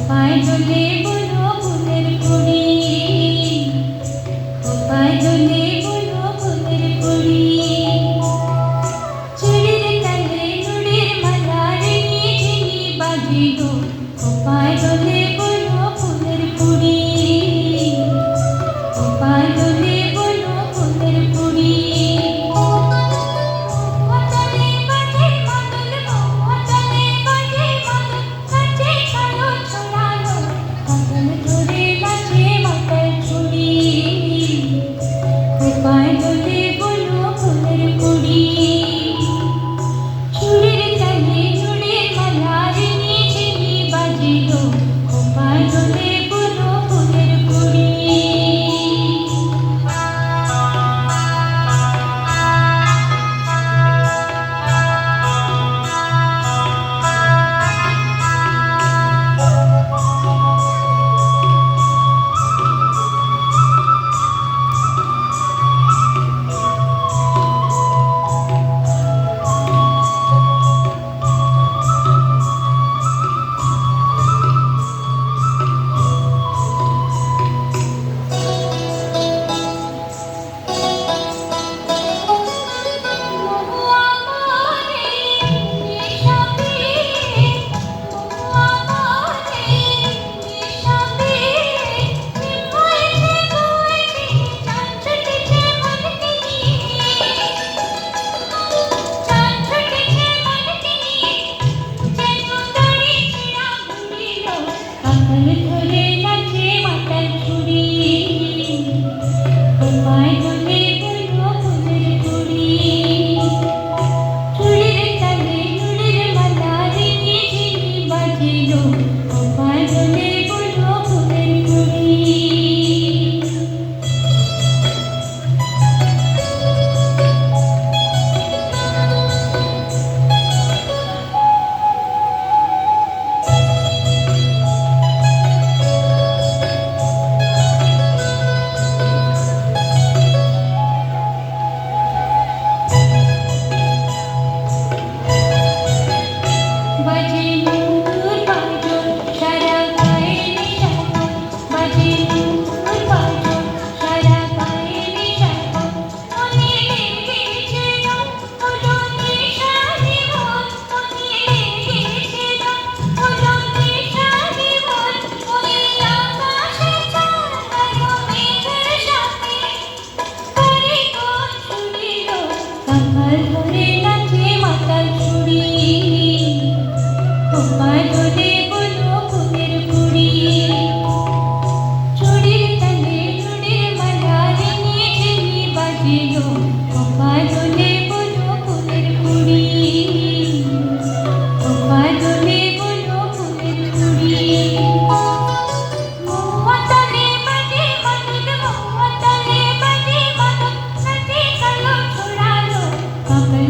খোপায় দোলে বুনো ফুলের কুড়ি, খোপায় দোলে বুনো ফুলের কুড়ি। চুড়ির তালে নুড়ির মালা রিঙি ঝিঙি বাজে গো, খোপায় দোলে বুনো ফুলের কুড়ি, খোপায় দোলে বুনো ফুলের কুড়ি। খোপায় দোলে বুনো ফুলের কুড়ি, চুড়ির তালে নুড়ির মালা রিঙি ঝিঙি বাজে গো, খোপায় দোলে বুনো ফুলের কুড়ি। খোপায় দোলে বুনো ফুলের কুড়ি, চুড়ির তালে নুড়ির মালা রিঙি ঝিঙি বাজে গো, খোপায় দোলে বুনো ফুলের কুড়ি, খোপায় দোলে বুনো ফুলের কুড়ি। মহুয়া তালে বাজে মাদল, মহুয়া তালে বাজে মাদল, নাচে কালো ছোড়ালো, কাকল